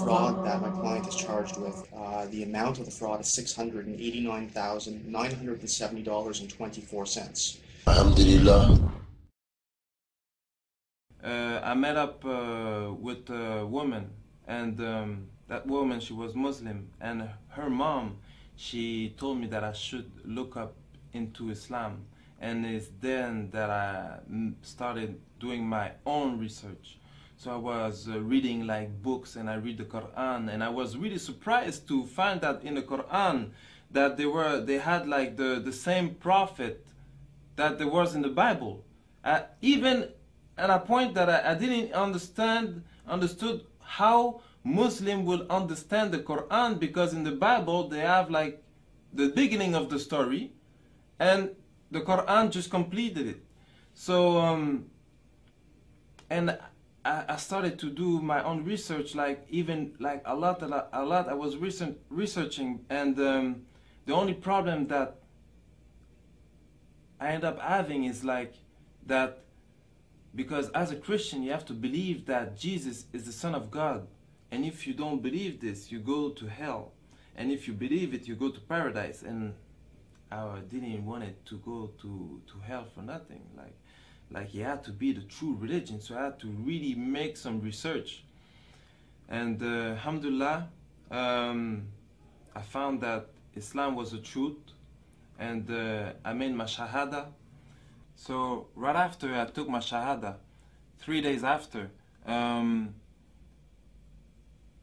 Fraud that my client is charged with. The amount of the fraud is $689,970.24. Alhamdulillah. I met up with a woman, and that woman, she was Muslim, and her mom, she told me that I should look up into Islam, and it's then that I started doing my own research. So I was reading like books, and I read the Quran, and I was really surprised to find that in the Quran that they had like the same prophet that there was in the Bible. Even at a point that I didn't understood how Muslim will understand the Quran, because in the Bible they have like the beginning of the story, and the Quran just completed it. So and I started to do my own research, like even like a lot. I was researching, and the only problem that I end up having is like that, because as a Christian you have to believe that Jesus is the Son of God, and if you don't believe this, you go to hell, and if you believe it, you go to paradise. And I didn't want it to go to hell for nothing. Like it had to be the true religion, so I had to really make some research. And alhamdulillah, I found that Islam was the truth, and I made my shahada. So right after I took my shahada, 3 days after, my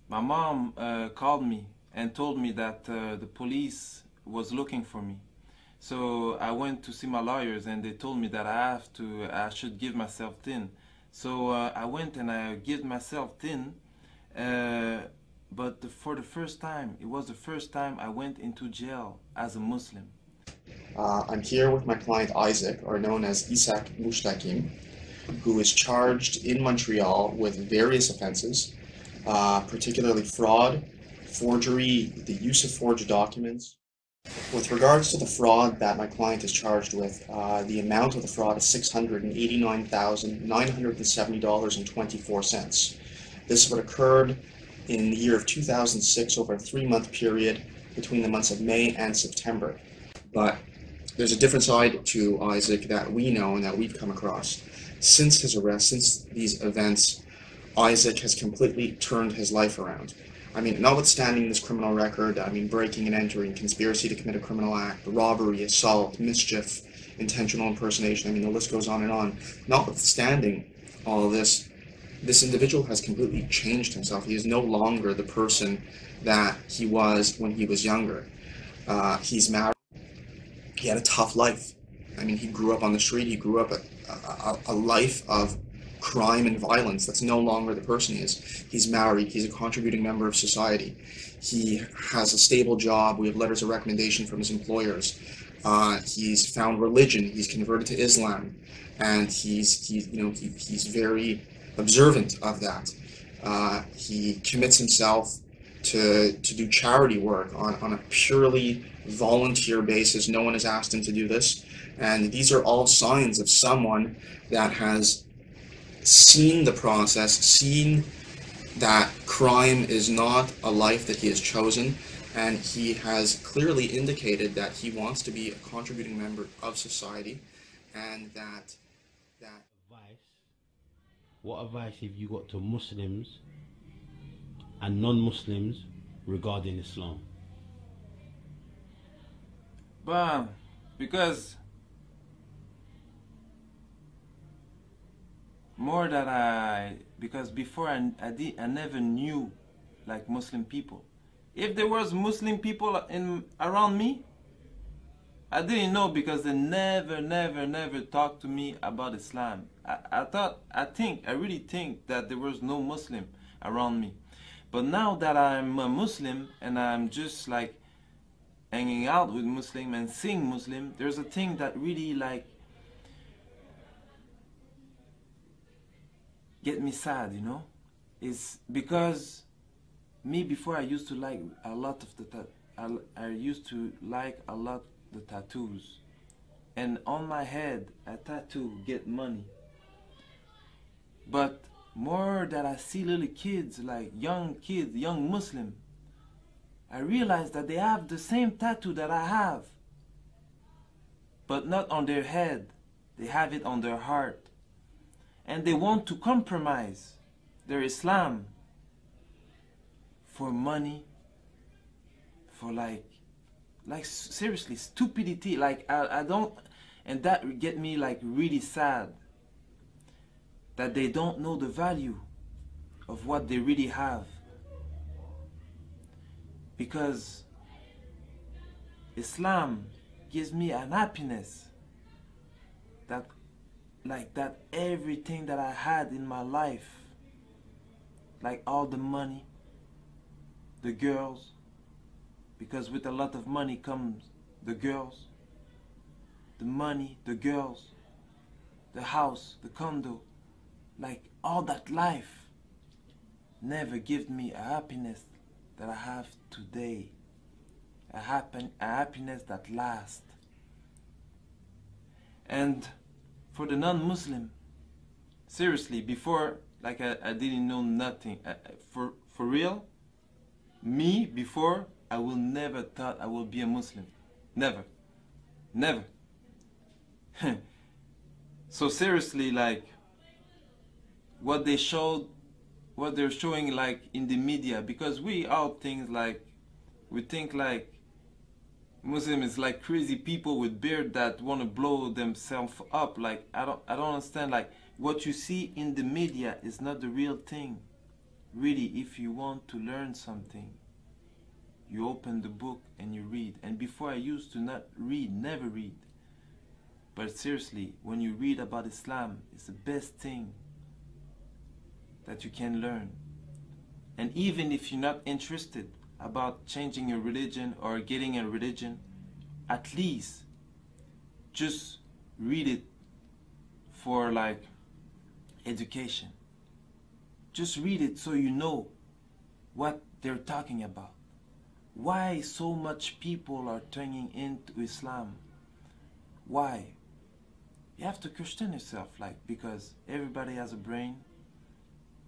mom called me and told me that the police was looking for me. So I went to see my lawyers, and they told me that I should give myself tin. So I went and I gave myself tin, but for the first time, it was the first time I went into jail as a Muslim. I'm here with my client Isaac, or known as Isaac Mushtakim, who is charged in Montreal with various offenses, particularly fraud, forgery, the use of forged documents. With regards to the fraud that my client is charged with, the amount of the fraud is $689,970.24. This would occurred in the year of 2006 over a 3-month period between the months of May and September. But there's a different side to Isaac that we know and that we've come across. Since his arrest, since these events, Isaac has completely turned his life around. I mean, notwithstanding this criminal record, I mean, breaking and entering, conspiracy to commit a criminal act, robbery, assault, mischief, intentional impersonation, I mean, the list goes on and on. Notwithstanding all of this, this individual has completely changed himself. He is no longer the person that he was when he was younger. He's married. He had a tough life. I mean, he grew up on the street. He grew up a life of crime and violence. That's no longer the person he is. He's married. He's a contributing member of society. He has a stable job. We have letters of recommendation from his employers. He's found religion. He's converted to Islam, and he's very observant of that. He commits himself to do charity work on a purely volunteer basis. No one has asked him to do this, and these are all signs of someone that has seen the process, seen that crime is not a life that he has chosen, and he has clearly indicated that he wants to be a contributing member of society, and that what advice have you got to Muslims and non-Muslims regarding Islam? But because more that because before I never knew like Muslim people. If there was Muslim people around me, I didn't know because they never talked to me about Islam. I really think that there was no Muslim around me. But now that I'm a Muslim and I'm just like hanging out with Muslim and seeing Muslim, there's a thing that really like get me sad, you know? It's because me before I used to like a lot of I used to like a lot the tattoos, and on my head a tattoo get money. But more that I see little kids, like young Muslim, I realize that they have the same tattoo that I have, but not on their head. They have it on their heart, and they want to compromise their Islam for money, for like seriously stupidity. Like I don't, and that get me like really sad that they don't know the value of what they really have, because Islam gives me an happiness that everything that I had in my life, like all the money, the girls, because with a lot of money comes the girls, the money, the girls, the house, the condo, like all that life never give me a happiness that I have today, a happiness that lasts. And for the non-Muslim, seriously, before, like I didn't know nothing. For real, me before, I will never thought I will be a Muslim. Never. Never. So seriously, like what they're showing like in the media, because we all think like, we think like Muslim is like crazy people with beard that want to blow themselves up. Like I don't understand. Like what you see in the media is not the real thing. Really, if you want to learn something, you open the book and you read. And before I used to not read, never read. But seriously, when you read about Islam, it's the best thing that you can learn. And even if you're not interested about changing your religion or getting a religion, at least just read it for like education. Just read it so you know what they're talking about. Why so much people are turning into Islam? Why? You have to question yourself, like, because everybody has a brain.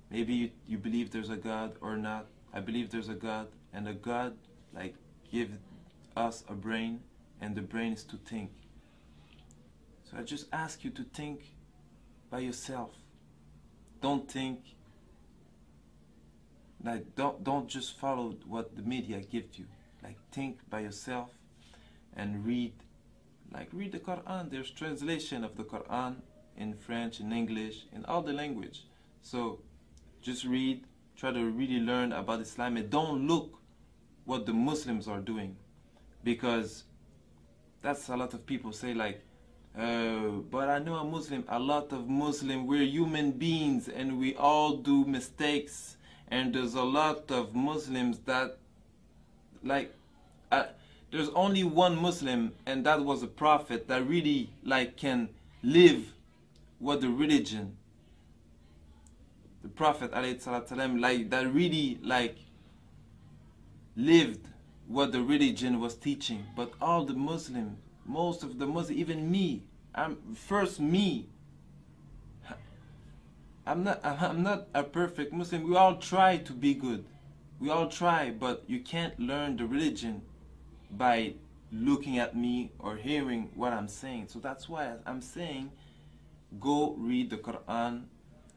Maybe you believe there's a God or not. I believe there's a God, and a God like give us a brain, and the brain is to think. So I just ask you to think by yourself. Don't think like don't just follow what the media gives you. Like think by yourself and read. Like read the Quran. There's translation of the Quran in French, in English, in all the language. So just read, try to really learn about Islam, and don't look what the Muslims are doing, because that's a lot of people say like, but I know a Muslim. A lot of Muslim, we're human beings and we all do mistakes, and there's a lot of Muslims that like there's only one Muslim, and that was a prophet that really like can live what the religion, the Prophet ﷺ, like that really like lived what the religion was teaching. But all the Muslims, most of the Muslims, even me, I'm not a perfect Muslim. We all try to be good. We all try, but you can't learn the religion by looking at me or hearing what I'm saying. So that's why I'm saying go read the Quran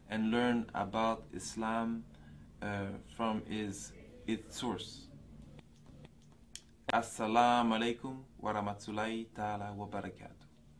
and learn about Islam from its source. Assalamu alaikum wa rahmatullahi ta'ala wa barakatuh.